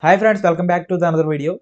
Hi friends, welcome back to the another video.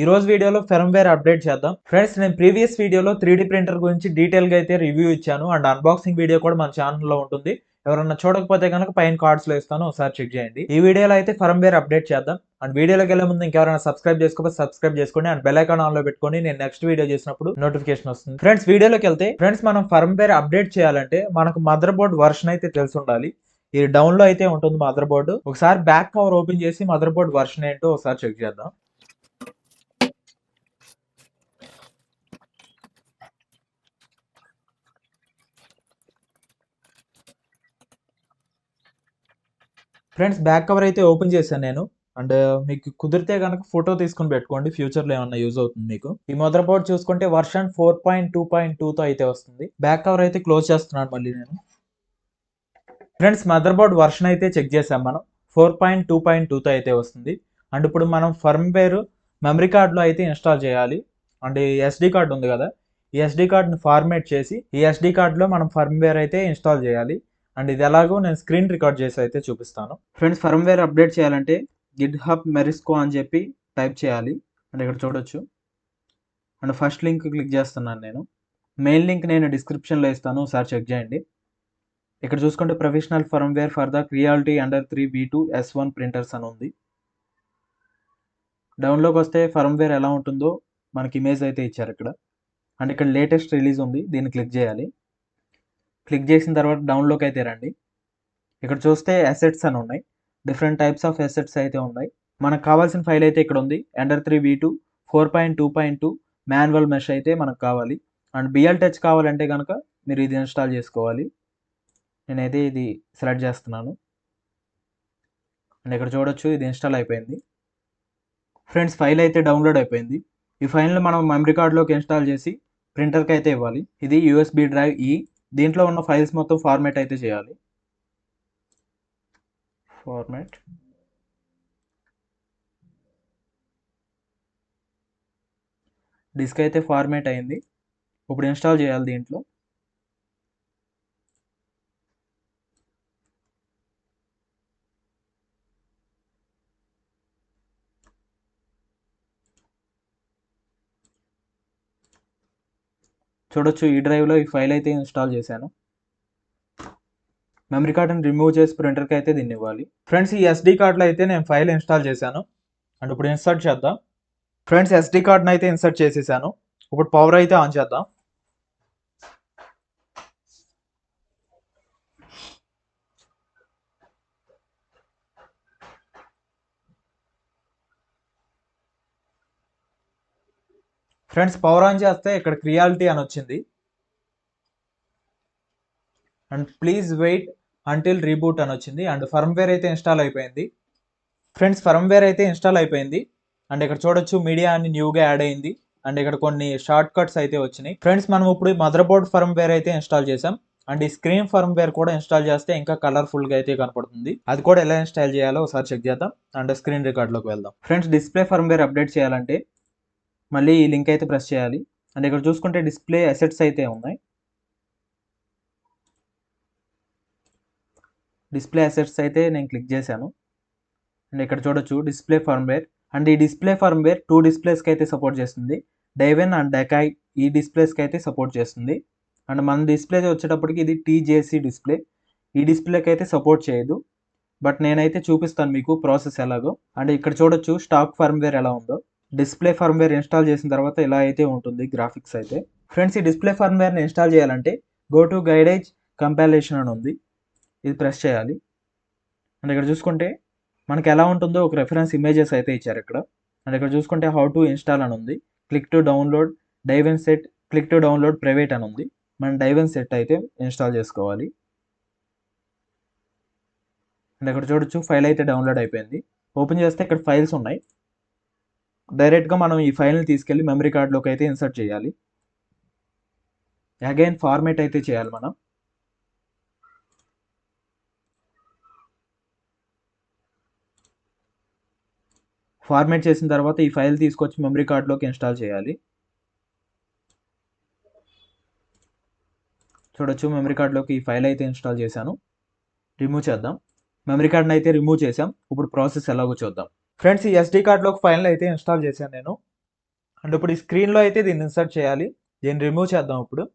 ఈ రోజు వీడియోలో ఫర్మ్వేర్ అప్డేట్ చేద్దాం. ఫ్రెండ్స్, నేను ప్రీవియస్ వీడియోలో 3D ప్రింటర్ గురించి డీటెయిల్గా అయితే రివ్యూ ఇచ్చాను అండ్ అన్బాక్సింగ్ వీడియో కూడా మన ఛానల్లో ఉంటుంది. ఎవరన్నా చూడకపోతే కనుక పైన కార్డ్స్లో ఇస్తాను, ఒకసారి చెక్ చేయండి. ఈ వీడియోలో అయితే ఫర్మ్వేర్ అప్డేట్ చేద్దాం. అండ్ వీడియోలోకి వెళ్ళే ముందు ఇంకెవరైనా సబ్స్క్రైబ్ చేసుకోకపోతే సబ్స్క్రైబ్ చేసుకోండి అండ్ బెల్ ఐకాన్ ఆన్లో పెట్టుకొని నేను నెక్స్ట్ వీడియో చేసినప్పుడు నోటిఫికేషన్ వస్తుంది. ఫ్రెండ్స్, వీడియోలోకి వెళ్తే మనం ఫర్మ్వేర్ అప్డేట్ చేయాలంటే మనకు మదర్ బోర్డ్ వర్షన్ అయితే తెలిసి ఉండాలి. ఇది డౌన్ లో అయితే ఉంటుంది మదర్ బోర్డు. ఒకసారి బ్యాక్ కవర్ ఓపెన్ చేసి మదర్ బోర్డ్ వర్షన్ ఏంటో ఒకసారి చెక్ చేద్దాం. ఫ్రెండ్స్, బ్యాక్ కవర్ అయితే ఓపెన్ చేశాను నేను. అండ్ మీకు కుదిరితే కనుక ఫోటో తీసుకుని పెట్టుకోండి, ఫ్యూచర్లో ఏమన్నా యూజ్ అవుతుంది మీకు. ఈ మదర్ బోర్డ్ చూసుకుంటే వర్షన్ 4.2.2తో అయితే వస్తుంది. బ్యాక్ కవర్ అయితే క్లోజ్ చేస్తున్నాను మళ్ళీ నేను. ఫ్రెండ్స్, మదర్ బోర్డ్ వర్షన్ అయితే చెక్ చేసాం మనం. 4.2.2తో అయితే వస్తుంది. అండ్ ఇప్పుడు మనం ఫర్మ్వేర్ మెమరీ కార్డ్లో అయితే ఇన్స్టాల్ చేయాలి. అండ్ ఎస్డి కార్డ్ ఉంది కదా, ఈ ఎస్డి కార్డ్ని ఫార్మేట్ చేసి ఈ ఎస్డి కార్డ్లో మనం ఫర్మ్వేర్ అయితే ఇన్స్టాల్ చేయాలి. అండ్ ఇది ఎలాగో నేను స్క్రీన్ రికార్డ్ చేసి అయితే చూపిస్తాను. ఫ్రెండ్స్, ఫర్మ్వేర్ అప్డేట్ చేయాలంటే గిట్హబ్ మెరిస్కో అని చెప్పి టైప్ చేయాలి. అండ్ ఇక్కడ చూడొచ్చు. అండ్ ఫస్ట్ లింక్ క్లిక్ చేస్తున్నాను నేను. మెయిన్ లింక్ నేను డిస్క్రిప్షన్లో ఇస్తాను, ఒకసారి చెక్ చేయండి. ఇక్కడ చూసుకుంటే professional firmware for the క్రియాలిటీ under 3V2 S1 printers అని ఉంది. డౌన్లోకి వస్తే ఫర్మ్వేర్ ఎలా ఉంటుందో మనకి ఇమేజ్ అయితే ఇచ్చారు ఇక్కడ. అండ్ ఇక్కడ లేటెస్ట్ రిలీజ్ ఉంది, దీన్ని క్లిక్ చేయాలి. క్లిక్ చేసిన తర్వాత డౌన్లోకి అయితే రండి. ఇక్కడ చూస్తే అసెట్స్ అని ఉన్నాయి. డిఫరెంట్ టైప్స్ ఆఫ్ అసెట్స్ అయితే ఉన్నాయి. మనకు కావాల్సిన ఫైల్ అయితే ఇక్కడ ఉంది. అండర్ 3V2 4.2.2 మాన్యువల్ మెష్ అయితే మనకు కావాలి. అండ్ బిఎల్ టచ్ కావాలంటే కనుక మీరు ఇది ఇన్స్టాల్ చేసుకోవాలి. నేనైతే ఇది సెలెక్ట్ చేస్తున్నాను. అండ్ ఇక్కడ చూడొచ్చు, ఇది ఇన్స్టాల్ అయిపోయింది. ఫ్రెండ్స్, ఫైల్ అయితే డౌన్లోడ్ అయిపోయింది. ఈ ఫైల్ని మనం మెమరీ కార్డ్లోకి ఇన్స్టాల్ చేసి ప్రింటర్కి అయితే ఇవ్వాలి. ఇది యూఎస్బి డ్రైవ్ ఈ. దీంట్లో ఉన్న ఫైల్స్ మొత్తం ఫార్మేట్ అయితే చేయాలి. ఫార్మేట్. డిస్క్ అయితే ఫార్మేట్ అయింది. ఇప్పుడు ఇన్స్టాల్ చేయాలి దీంట్లో. చూడొచ్చు, ఈ డ్రైవ్లో ఈ ఫైల్ అయితే ఇన్స్టాల్ చేశాను. మెమరీ కార్డ్ని రిమూవ్ చేసి ప్రింటర్కి అయితే దీన్ని ఇవ్వాలి. ఫ్రెండ్స్, ఈ ఎస్డి కార్డ్లో అయితే నేను ఫైల్ ఇన్స్టాల్ చేశాను. అండ్ ఇప్పుడు ఇన్సర్ట్ చేద్దాం. ఫ్రెండ్స్, ఎస్డి కార్డ్ని అయితే ఇన్సర్ట్ చేసేసాను. ఇప్పుడు పవర్ అయితే ఆన్ చేద్దాం. ఫ్రెండ్స్, పవర్ ఆన్ చేస్తే ఇక్కడ క్రియాలిటీ అని వచ్చింది. And please wait until reboot అని వచ్చింది. అండ్ ఫర్మ్వేర్ అయితే ఇన్స్టాల్ అయిపోయింది. ఫ్రెండ్స్, ఫర్మ్వేర్ అయితే ఇన్స్టాల్ అయిపోయింది. అండ్ ఇక్కడ చూడొచ్చు, మీడియా అని న్యూగా యాడ్ అయింది. అండ్ ఇక్కడ కొన్ని షార్ట్ కట్స్ అయితే వచ్చినాయి. ఫ్రెండ్స్, మనం ఇప్పుడు మదర్ బోర్డ్ ఫర్మ్వేర్ అయితే ఇన్స్టాల్ చేసాం. అండ్ ఈ స్క్రీన్ ఫర్మ్వేర్ కూడా ఇన్స్టాల్ చేస్తే ఇంకా కలర్ఫుల్గా అయితే కనపడుతుంది. అది కూడా ఎలా ఇన్స్టాల్ చేయాలో ఒకసారి చెక్ చేద్దాం. అండ్ స్క్రీన్ రికార్డ్లోకి వెళ్దాం. ఫ్రెండ్స్, డిస్ప్లే ఫర్మ్వేర్ అప్డేట్ చేయాలంటే మళ్ళీ ఈ లింక్ అయితే ప్రెస్ చేయాలి. అండ్ ఇక్కడ చూసుకుంటే డిస్ప్లే అసెట్స్ అయితే ఉన్నాయి. డిస్ప్లే అసెట్స్ అయితే నేను క్లిక్ చేశాను. అండ్ ఇక్కడ చూడొచ్చు డిస్ప్లే ఫర్మ్వేర్. అండ్ ఈ డిస్ప్లే ఫర్మ్వేర్ 2 డిస్ప్లేస్కి అయితే సపోర్ట్ చేస్తుంది. డైవెన్ అండ్ డెకాయ్ ఈ డిస్ప్లేస్కి అయితే సపోర్ట్ చేస్తుంది. అండ్ మన డిస్ప్లే వచ్చేటప్పటికి ఇది టీజేసీ డిస్ప్లే. ఈ డిస్ప్లేకి అయితే సపోర్ట్ చేయదు. బట్ నేనైతే చూపిస్తాను మీకు ప్రాసెస్ ఎలాగో. అండ్ ఇక్కడ చూడొచ్చు స్టాక్ ఫర్మ్వేర్ ఎలా ఉందో. డిస్ప్లే ఫర్మ్వేర్ ఇన్స్టాల్ చేసిన తర్వాత ఇలా అయితే ఉంటుంది గ్రాఫిక్స్ అయితే. ఫ్రెండ్స్, ఈ డిస్ప్లే ఫర్మ్వేర్ని ఇన్స్టాల్ చేయాలంటే గో టు గైడేజ్ కంపైలేషన్ అని ఉంది, ఇది ప్రెస్ చేయాలి. అండ్ ఇక్కడ చూసుకుంటే మనకి ఎలా ఉంటుందో ఒక రెఫరెన్స్ ఇమేజెస్ అయితే ఇచ్చారు ఇక్కడ. అండ్ ఇక్కడ చూసుకుంటే హౌ టు ఇన్స్టాల్ అని ఉంది. క్లిక్ టు డౌన్లోడ్ డైవెన్ set, click to download private అని ఉంది. మనం డైవెన్ సెట్ అయితే ఇన్స్టాల్ చేసుకోవాలి. అండ్ ఇక్కడ చూడొచ్చు, ఫైల్ అయితే డౌన్లోడ్ అయిపోయింది. ఓపెన్ చేస్తే ఇక్కడ ఫైల్స్ ఉన్నాయి. డైరెక్ట్గా మనం ఈ ఫైల్ని తీసుకెళ్ళి మెమరీ కార్డ్లోకి అయితే ఇన్సర్ట్ చేయాలి. అగైన్ ఫార్మేట్ అయితే చేయాలి మనం. ఫార్మేట్ చేసిన తర్వాత ఈ ఫైల్ తీసుకొచ్చి మెమరీ కార్డ్లోకి ఇన్స్టాల్ చేయాలి. చూడొచ్చు, మెమరీ కార్డ్లోకి ఈ ఫైల్ అయితే ఇన్స్టాల్ చేశాను. రిమూవ్ చేద్దాం. మెమరీ కార్డ్ని అయితే రిమూవ్ చేసాం. ఇప్పుడు ప్రాసెస్ ఎలాగో చూద్దాం. ఫ్రెండ్స్ ఈ ఎస్డి కార్డ్లోకి ఫైనల్ అయితే ఇన్స్టాల్ చేశాను నేను. అండ్ ఇప్పుడు ఈ స్క్రీన్లో అయితే దీన్ని ఇన్సర్ట్ చేయాలి. దీన్ని రిమూవ్ చేద్దాం ఇప్పుడు.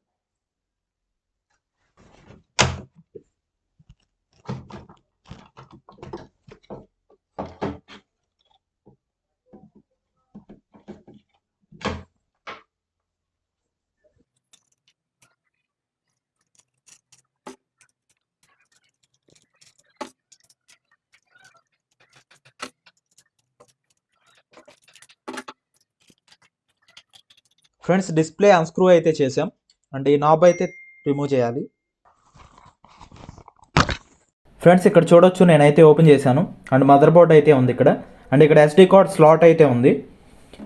ఫ్రెండ్స్ డిస్ప్లే అన్స్క్రూ అయితే చేసాం. అండ్ ఈ నాబ్ అయితే రిమూవ్ చేయాలి. ఫ్రెండ్స్ ఇక్కడ చూడొచ్చు, నేనైతే ఓపెన్ చేశాను. అండ్ మదర్ బోర్డ్ అయితే ఉంది ఇక్కడ. అండ్ ఇక్కడ ఎస్డి కార్డ్ స్లాట్ అయితే ఉంది.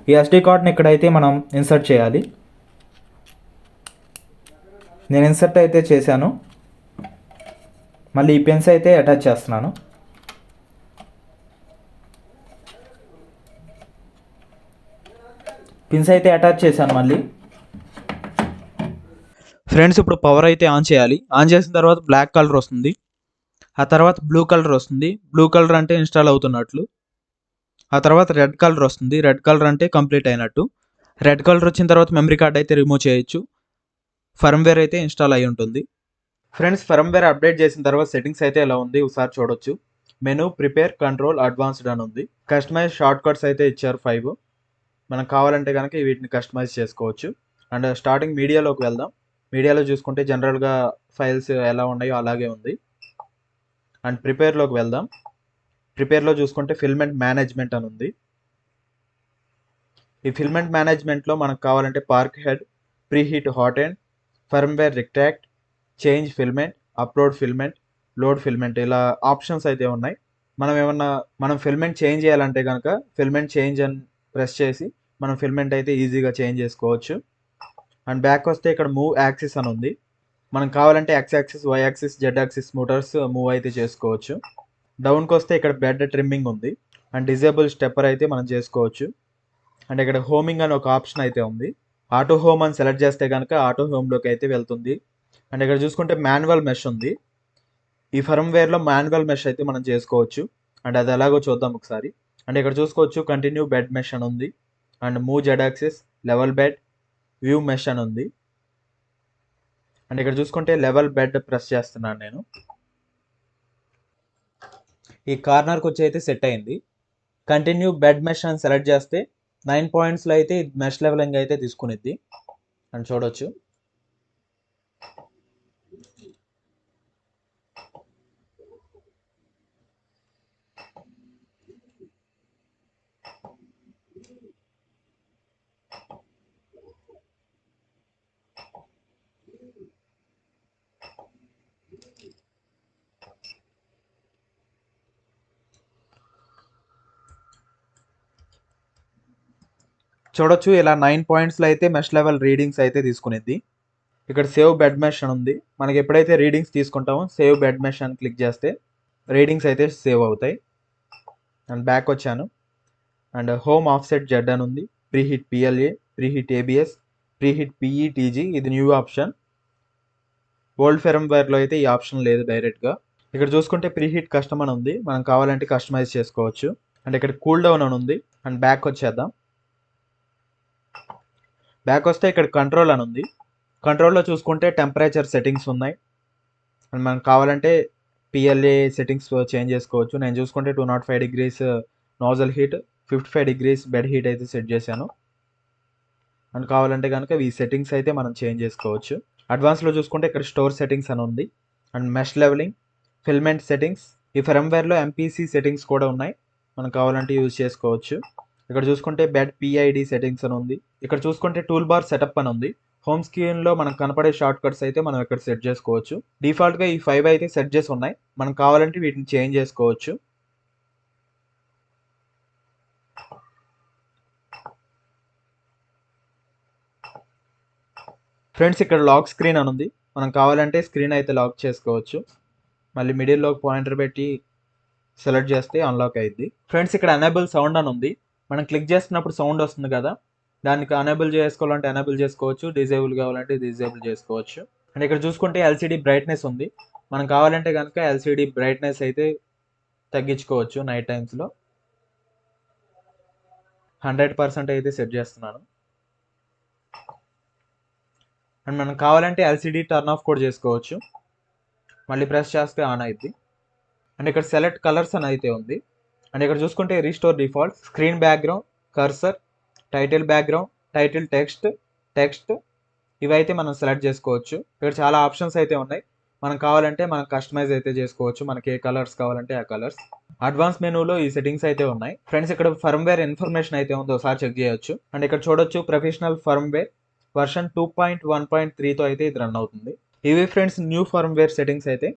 ఈ ఎస్డి కార్డ్ని ఇక్కడైతే మనం ఇన్సర్ట్ చేయాలి. నేను ఇన్సర్ట్ అయితే చేశాను. మళ్ళీ ఈ పిన్స్ అయితే అటాచ్ చేస్తున్నాను. పిన్స్ అయితే అటాచ్ చేశాను మళ్ళీ. ఫ్రెండ్స్ ఇప్పుడు పవర్ అయితే ఆన్ చేయాలి. ఆన్ చేసిన తర్వాత బ్లాక్ కలర్ వస్తుంది. ఆ తర్వాత బ్లూ కలర్ వస్తుంది. బ్లూ కలర్ అంటే ఇన్స్టాల్ అవుతున్నట్లు. ఆ తర్వాత రెడ్ కలర్ వస్తుంది. రెడ్ కలర్ అంటే కంప్లీట్ అయినట్టు. రెడ్ కలర్ వచ్చిన తర్వాత మెమరీ కార్డ్ అయితే రిమూవ్ చేయొచ్చు. ఫర్మ్వేర్ అయితే ఇన్స్టాల్ అయి ఉంటుంది. ఫ్రెండ్స్ ఫర్మ్వేర్ అప్డేట్ చేసిన తర్వాత సెట్టింగ్స్ అయితే ఎలా ఉంది ఒకసారి చూడొచ్చు. మెనూ, ప్రిపేర్, కంట్రోల్, అడ్వాన్స్డ్ అని ఉంది. కస్టమైజ్ షార్ట్ కట్స్ అయితే ఇచ్చారు 5. మనకు కావాలంటే కనుక వీటిని కస్టమైజ్ చేసుకోవచ్చు. అండ్ స్టార్టింగ్ మీడియాలోకి వెళ్దాం. మీడియాలో చూసుకుంటే జనరల్గా ఫైల్స్ ఎలా ఉన్నాయో అలాగే ఉంది. అండ్ ప్రిపేర్లోకి వెళ్దాం. ప్రిపేర్లో చూసుకుంటే ఫిల్మెంట్ మేనేజ్మెంట్ అని ఉంది. ఈ ఫిల్మెంట్ మేనేజ్మెంట్లో మనకు కావాలంటే park head, preheat hot end, firmware retract, change filament, upload filament, load filament, ఇలా ఆప్షన్స్ అయితే ఉన్నాయి. మనం ఫిల్మెంట్ చేంజ్ చేయాలంటే కనుక ఫిల్మెంట్ చేంజ్ అని ప్రెస్ చేసి మనం ఫిల్మెంట్ అయితే ఈజీగా చేంజ్ చేసుకోవచ్చు. అండ్ బ్యాక్ వస్తే ఇక్కడ మూవ్ యాక్సిస్ అని ఉంది. మనం కావాలంటే X axis, Y axis, Z axis motors move అయితే చేసుకోవచ్చు. డౌన్కి వస్తే ఇక్కడ బెడ్ ట్రిమ్మింగ్ ఉంది. అండ్ డిజేబుల్ స్టెప్పర్ అయితే మనం చేసుకోవచ్చు. అండ్ ఇక్కడ హోమింగ్ అని ఒక ఆప్షన్ అయితే ఉంది. ఆటో హోమ్ అని సెలెక్ట్ చేస్తే కనుక ఆటో హోమ్లోకి అయితే వెళ్తుంది. అండ్ ఇక్కడ చూసుకుంటే మాన్యువల్ మెష్ ఉంది. ఈ ఫర్మ్వేర్లో మాన్యువల్ మెష్ అయితే మనం చేసుకోవచ్చు. అండ్ అది ఎలాగో చూద్దాం ఒకసారి. అండ్ ఇక్కడ చూసుకోవచ్చు కంటిన్యూ బెడ్ మెష్ అని ఉంది. And move Z axis, level bed, view mesh అని ఉంది. అండ్ ఇక్కడ చూసుకుంటే లెవెల్ బెడ్ ప్రెస్ చేస్తున్నాను నేను. ఈ కార్నర్కి వచ్చి అయితే సెట్ అయింది. కంటిన్యూ బెడ్ మెష్ అని సెలెక్ట్ చేస్తే 9 పాయింట్స్లో అయితే మెష్ లెవెలింగ్ అయితే తీసుకునిద్ది. అని చూడొచ్చు. చూడొచ్చు ఇలా 9 పాయింట్స్లో అయితే మెష్ లెవెల్ రీడింగ్స్ అయితే తీసుకునిద్ది. ఇక్కడ సేవ్ బెడ్ మెష్ అని ఉంది. మనకి ఎప్పుడైతే రీడింగ్స్ తీసుకుంటామో సేవ్ బెడ్ మెష్ అని క్లిక్ చేస్తే రీడింగ్స్ అయితే సేవ్ అవుతాయి. అండ్ బ్యాక్ వచ్చాను. అండ్ హోమ్ ఆఫ్సెట్ జెడ్ అని ఉంది. Preheat PLA, preheat ABS, preheat PETG, ఇది న్యూ ఆప్షన్. ఓల్డ్ ఫర్మ్వేర్లో అయితే ఈ ఆప్షన్ లేదు డైరెక్ట్గా. ఇక్కడ చూసుకుంటే ప్రీహీట్ కస్టమ్ అని ఉంది. మనం కావాలంటే కస్టమైజ్ చేసుకోవచ్చు. అండ్ ఇక్కడ కూల్ డౌన్ అని ఉంది. అండ్ బ్యాక్ వచ్చేద్దాం. బ్యాక్ వస్తే ఇక్కడ కంట్రోల్ అని ఉంది. కంట్రోల్లో చూసుకుంటే టెంపరేచర్ సెట్టింగ్స్ ఉన్నాయి. అండ్ మనకు కావాలంటే పిఎల్ఏ సెట్టింగ్స్ చేంజ్ చేసుకోవచ్చు. నేను చూసుకుంటే 205 degrees nozzle heat, 55 degrees bed heat అయితే సెట్ చేశాను. అండ్ కావాలంటే కనుక ఈ సెట్టింగ్స్ అయితే మనం చేంజ్ చేసుకోవచ్చు. అడ్వాన్స్లో చూసుకుంటే ఇక్కడ స్టోర్ సెట్టింగ్స్ అని ఉంది. అండ్ మెష్ లెవెలింగ్, ఫిల్మెంట్ సెట్టింగ్స్, ఈ ఫర్మ్వేర్లో ఎంపీసీ సెట్టింగ్స్ కూడా ఉన్నాయి. మనం కావాలంటే యూజ్ చేసుకోవచ్చు. ఇక్కడ చూసుకుంటే బెడ్ పిఐడి సెట్టింగ్స్ అని ఉంది. ఇక్కడ చూసుకుంటే టూల్ బార్ సెటప్ అని ఉంది. హోమ్ స్క్రీన్లో మనకు కనపడే షార్ట్ కట్స్ అయితే మనం ఇక్కడ సెట్ చేసుకోవచ్చు. డిఫాల్ట్గా ఈ 5 అయితే సెట్ చేసి ఉన్నాయి. మనం కావాలంటే వీటిని చేంజ్ చేసుకోవచ్చు. ఫ్రెండ్స్ ఇక్కడ లాక్ స్క్రీన్ అని ఉంది. మనం కావాలంటే స్క్రీన్ అయితే లాక్ చేసుకోవచ్చు. మళ్ళీ మిడిల్లో పాయింటర్ పెట్టి సెలెక్ట్ చేస్తే అన్లాక్ అయ్యింది. ఫ్రెండ్స్ ఇక్కడ ఎనేబుల్ సౌండ్ అని ఉంది. మనం క్లిక్ చేస్తున్నప్పుడు సౌండ్ వస్తుంది కదా, దానికి ఎనేబుల్ చేసుకోవాలంటే ఎనేబుల్ చేసుకోవచ్చు, డిజేబుల్ కావాలంటే డిజేబుల్ చేసుకోవచ్చు. అండ్ ఇక్కడ చూసుకుంటే ఎల్సిడి బ్రైట్నెస్ ఉంది. మనం కావాలంటే కనుక ఎల్సిడి బ్రైట్నెస్ అయితే తగ్గించుకోవచ్చు నైట్ టైమ్స్లో. 100% అయితే సెట్ చేస్తున్నాను. అండ్ మనం కావాలంటే ఎల్సిడి టర్న్ ఆఫ్ కూడా చేసుకోవచ్చు. మళ్ళీ ప్రెస్ చేస్తే ఆన్ అయింది. అండ్ ఇక్కడ సెలెక్ట్ కలర్స్ అని అయితే ఉంది. అండ్ ఇక్కడ చూసుకుంటే restore default, screen background, cursor, title background, title text ఇవైతే మనం సెలెక్ట్ చేసుకోవచ్చు. ఇక్కడ చాలా ఆప్షన్స్ అయితే ఉన్నాయి. మనం కావాలంటే మనం కస్టమైజ్ అయితే చేసుకోవచ్చు. మనకి ఏ కలర్స్ కావాలంటే ఆ కలర్స్. అడ్వాన్స్ మెనూలో ఈ సెట్టింగ్స్ అయితే ఉన్నాయి. ఫ్రెండ్స్ ఇక్కడ ఫర్మ్వేర్ ఇన్ఫర్మేషన్ అయితే ఉందో ఒకసారి చెక్ చేయొచ్చు. అండ్ ఇక్కడ చూడొచ్చు ప్రొఫెషనల్ ఫర్మ్వేర్ వర్షన్ 2.1.3తో అయితే ఇది రన్ అవుతుంది. ఇవి ఫ్రెండ్స్ న్యూ ఫర్మ్వేర్ సెట్టింగ్స్ అయితే.